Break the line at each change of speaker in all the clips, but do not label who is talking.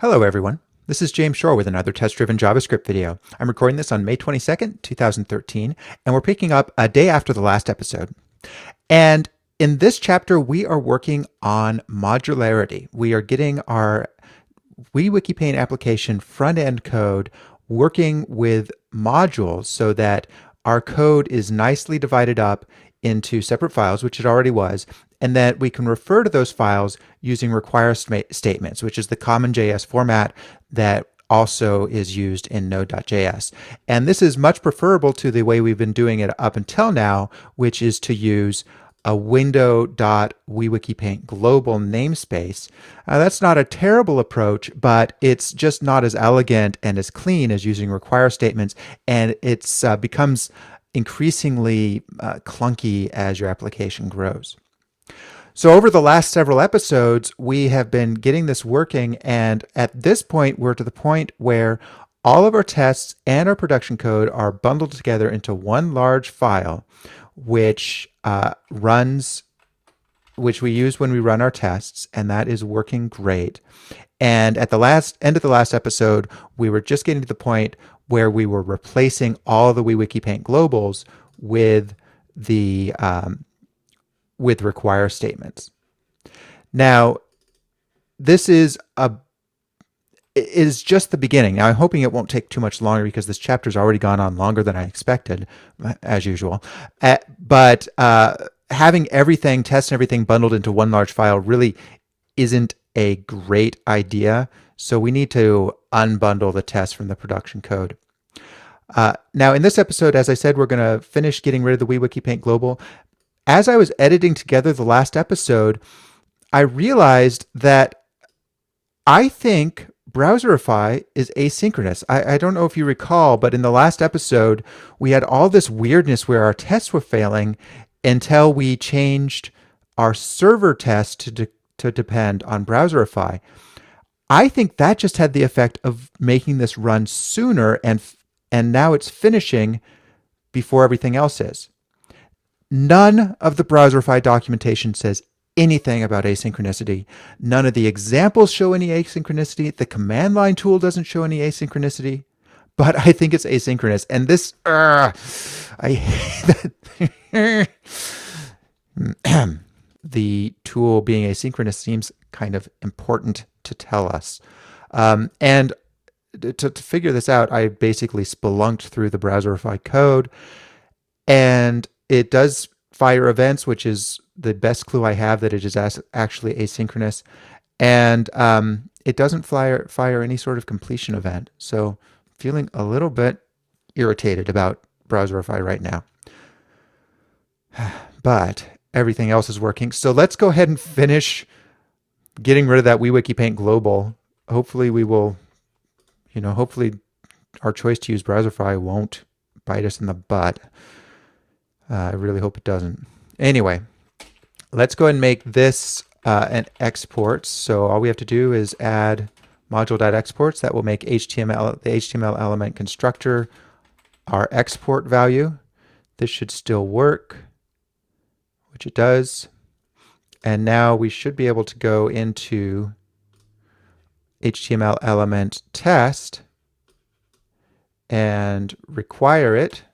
Hello everyone. This is James Shore with another test-driven JavaScript video. I'm recording this on May 22nd, 2013, and we're picking up a day after the last episode. And in this chapter, we are working on modularity. We are getting our WeWikiPaint application front-end code working with modules so that our code is nicely divided up into separate files, which it already was, and that we can refer to those files using require statements, which is the common JS format that also is used in Node.js. And this is much preferable to the way we've been doing it up until now, which is to use a window.wewikpaint global namespace. That's not a terrible approach, but it's just not as elegant and as clean as using require statements, and it's becomes increasingly clunky as your application grows. So over the last several episodes, we have been getting this working, and at this point, we're to the point where all of our tests and our production code are bundled together into one large file, which which we use when we run our tests, and that is working great. And at the end of the last episode, we were just getting to the point where we were replacing all the WeWikiPaint globals with the with require statements. Now, this is just the beginning. Now, I'm hoping it won't take too much longer because this chapter's already gone on longer than I expected, as usual. But having everything, tests and everything bundled into one large file really isn't a great idea. So we need to unbundle the tests from the production code. Now, in this episode, as I said, we're going to finish getting rid of the WeWikiPaint global. As I was editing together the last episode, I realized that I think Browserify is asynchronous. I don't know if you recall, but in the last episode, we had all this weirdness where our tests were failing until we changed our server test to depend on Browserify. I think that just had the effect of making this run sooner, and now it's finishing before everything else is. None of the Browserify documentation says anything about asynchronicity. None of the examples show any asynchronicity. The command line tool doesn't show any asynchronicity, but I think it's asynchronous. And this, I hate that. The tool being asynchronous seems kind of important to tell us. And to figure this out, I basically spelunked through the Browserify code, and it does fire events, which is the best clue I have that it is actually asynchronous. And it doesn't fire any sort of completion event. So feeling a little bit irritated about Browserify right now. But everything else is working. So let's go ahead and finish getting rid of that WeWikiPaint global. Hopefully we will, hopefully our choice to use Browserify won't bite us in the butt. I really hope it doesn't. Anyway, let's go ahead and make this an export. So all we have to do is add module.exports. That will make the HTML element constructor our export value. This should still work, which it does. And now we should be able to go into HTML element test and require it.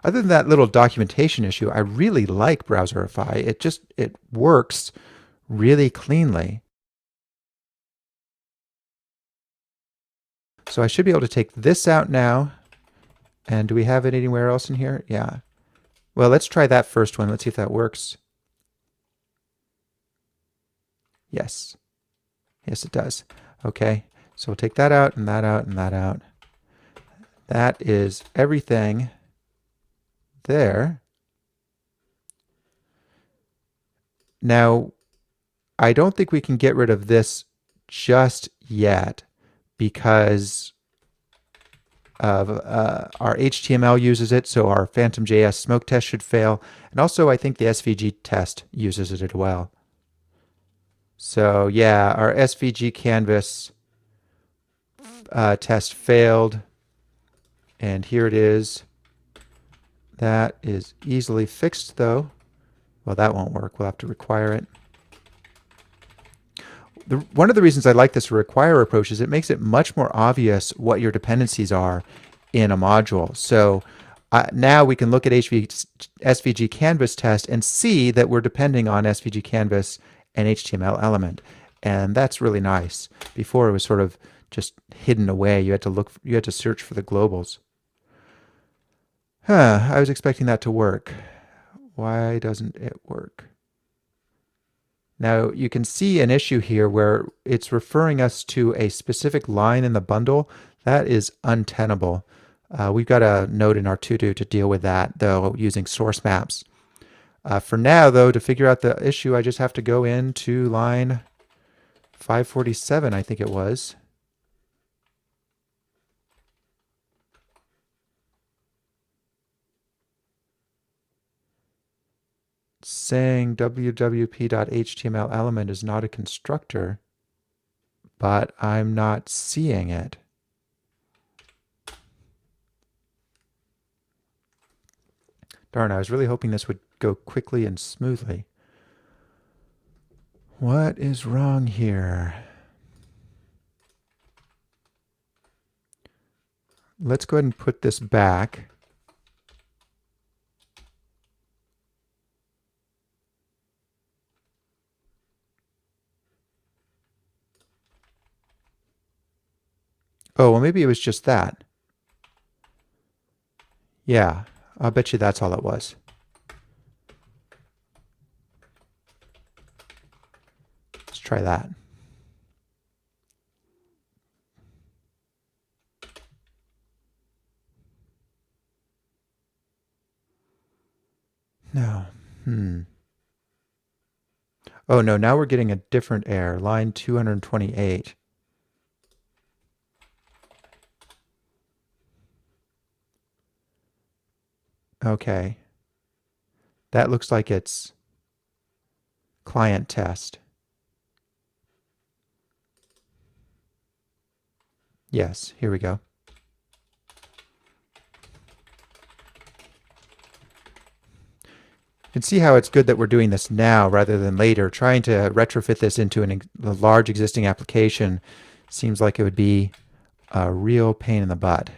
Other than that little documentation issue, I really like Browserify. It works really cleanly. So I should be able to take this out now. And do we have it anywhere else in here? Yeah. Well, let's try that first one. Let's see if that works. Yes. Yes, it does. Okay. So we'll take that out and that out and that out. That is everything there. Now, I don't think we can get rid of this just yet because of our HTML uses it, so our Phantom.js smoke test should fail. And also I think the SVG test uses it as well. So yeah, our SVG canvas test failed. And here it is. That is easily fixed though Well, that won't work. We'll have to require it. One of the reasons I like this require approach is it makes it much more obvious what your dependencies are in a module. So now we can look at SVG Canvas test and see that we're depending on SVG Canvas and HTML element. And that's really nice. Before it was sort of just hidden away. You had to search for the globals. I was expecting that to work. Why doesn't it work? Now you can see an issue here where it's referring us to a specific line in the bundle. That is untenable. We've got a note in our to-do to deal with that, though, using source maps. For now, though, to figure out the issue, I just have to go into line 547, I think it was. Saying wwp.html element is not a constructor, but I'm not seeing it. Darn, I was really hoping this would go quickly and smoothly. What is wrong here? Let's go ahead and put this back. Oh, well, maybe it was just that. Yeah, I'll bet you that's all it was. Let's try that. No. Oh, no, now we're getting a different error. Line 228. Okay. That looks like it's client test. Yes, here we go. You can see how it's good that we're doing this now rather than later. Trying to retrofit this into a large existing application seems like it would be a real pain in the butt.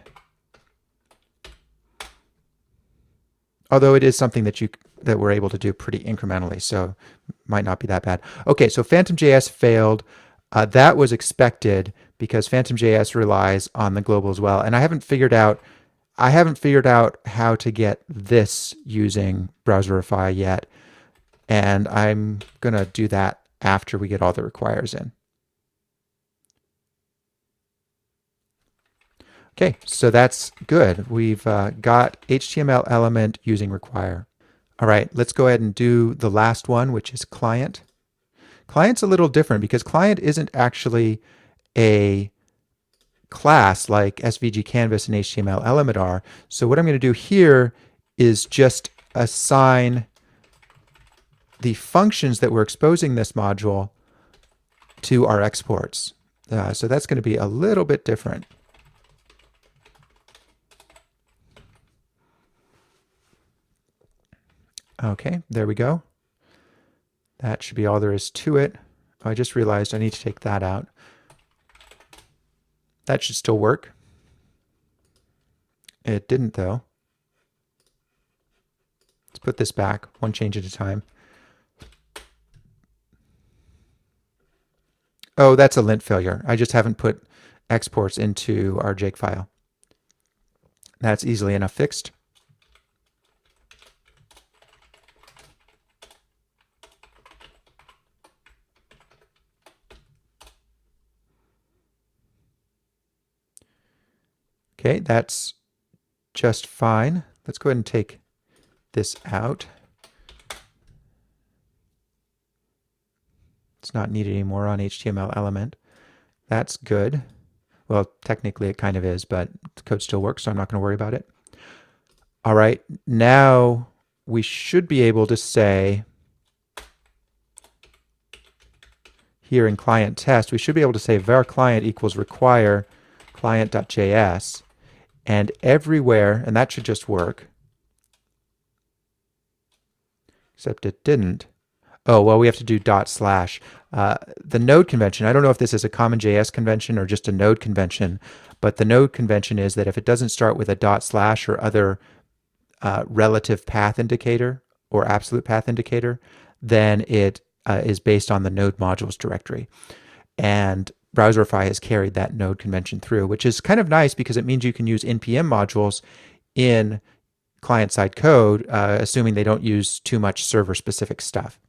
Although it is something that we're able to do pretty incrementally, so might not be that bad. Okay, so Phantom.js failed. That was expected because Phantom.js relies on the global as well, and I haven't figured out how to get this using Browserify yet, and I'm gonna do that after we get all the requires in. Okay, so that's good. We've got HTML element using require. All right, let's go ahead and do the last one, which is client. Client's a little different because client isn't actually a class like SVG Canvas and HTML element are. So what I'm going to do here is just assign the functions that we're exposing this module to our exports. So that's going to be a little bit different. Okay, there we go. That should be all there is to it. Oh, I just realized I need to take that out. That should still work. It didn't, though. Let's put this back, one change at a time. Oh, that's a lint failure. I just haven't put exports into our Jake file. That's easily enough fixed. Okay, that's just fine. Let's go ahead and take this out. It's not needed anymore on HTML element. That's good. Well, technically it kind of is, but the code still works, so I'm not going to worry about it. All right, now we should be able to say here in client test, we should be able to say var client equals require client.js. And everywhere, and that should just work. except it didn't. Oh, well, we have to do dot slash. The node convention, I don't know if this is a common JS convention or just a node convention, but the node convention is that if it doesn't start with a dot slash or other relative path indicator or absolute path indicator, then it is based on the node modules directory. And Browserify has carried that node convention through, which is kind of nice because it means you can use NPM modules in client-side code, assuming they don't use too much server-specific stuff.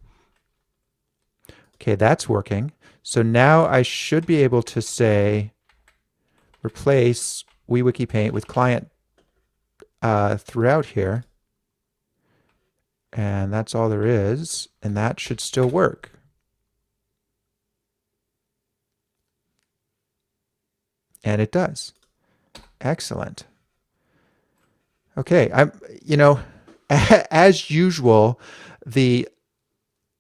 Okay, that's working. So now I should be able to say, replace WeWikiPaint with client throughout here. And that's all there is. And that should still work. And it does. Excellent. Okay, as usual, the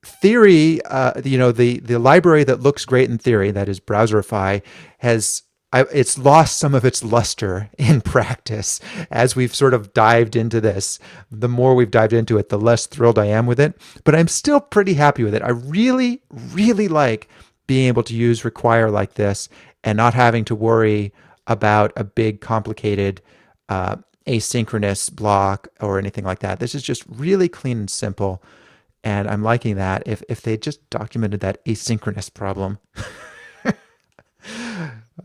theory, the library that looks great in theory, that is Browserify, it's lost some of its luster in practice as we've sort of dived into this. The more we've dived into it, the less thrilled I am with it. But I'm still pretty happy with it. I really, really like being able to use require like this and not having to worry about a big, complicated asynchronous block or anything like that. This is just really clean and simple. And I'm liking that. If they just documented that asynchronous problem.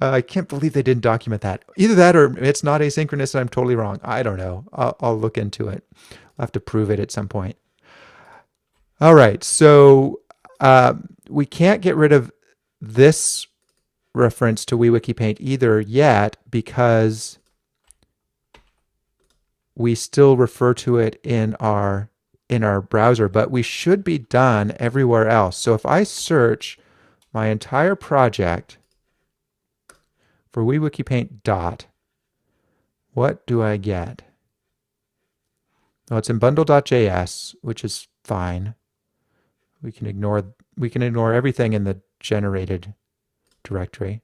I can't believe they didn't document that. Either that or it's not asynchronous and I'm totally wrong. I don't know. I'll look into it. I'll have to prove it at some point. All right. So we can't get rid of this reference to WeWikiPaint either yet because we still refer to it in our browser, but we should be done everywhere else. So if I search my entire project for WeWikiPaint dot, what do I get? Well, it's in bundle.js, which is fine. We can ignore everything in the generated directory.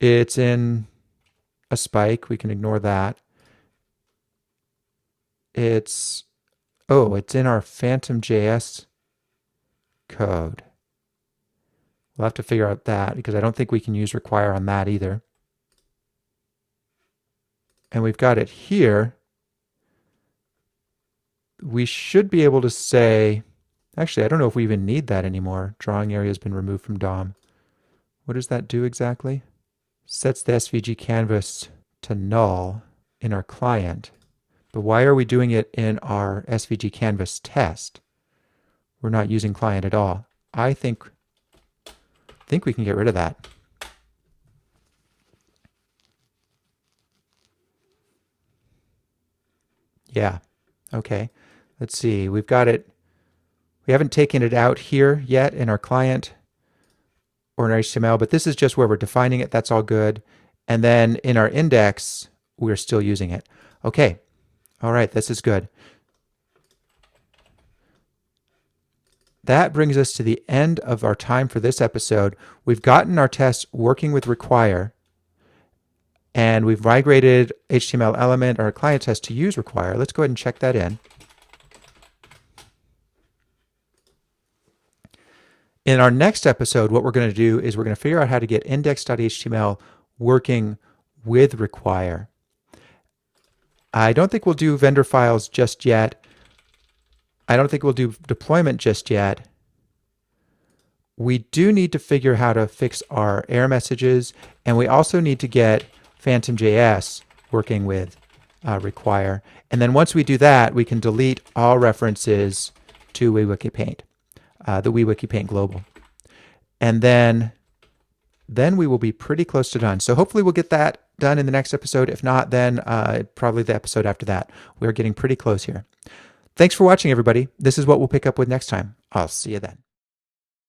It's in a spike. We can ignore that. It's in our Phantom.js code. We'll have to figure out that because I don't think we can use require on that either. And we've got it here. We should be able to say, actually, I don't know if we even need that anymore. Drawing area has been removed from DOM. What does that do exactly? Sets the SVG canvas to null in our client. But why are we doing it in our SVG canvas test? We're not using client at all. I think we can get rid of that. Yeah. Okay. Let's see. We've got it. We haven't taken it out here yet in our client or in our HTML, but this is just where we're defining it. That's all good. And then in our index, we're still using it. Okay. All right. This is good. That brings us to the end of our time for this episode. We've gotten our tests working with require, and we've migrated HTML element, our client test, to use require. Let's go ahead and check that in. In our next episode, what we're going to do is we're going to figure out how to get index.html working with require. I don't think we'll do vendor files just yet. I don't think we'll do deployment just yet. We do need to figure how to fix our error messages, and we also need to get Phantom.js working with require. And then once we do that, we can delete all references to WeWikiPaint, the WeWikiPaint global. And then we will be pretty close to done. So hopefully we'll get that done in the next episode. If not, then probably the episode after that. We're getting pretty close here. Thanks for watching, everybody. This is what we'll pick up with next time. I'll see you then.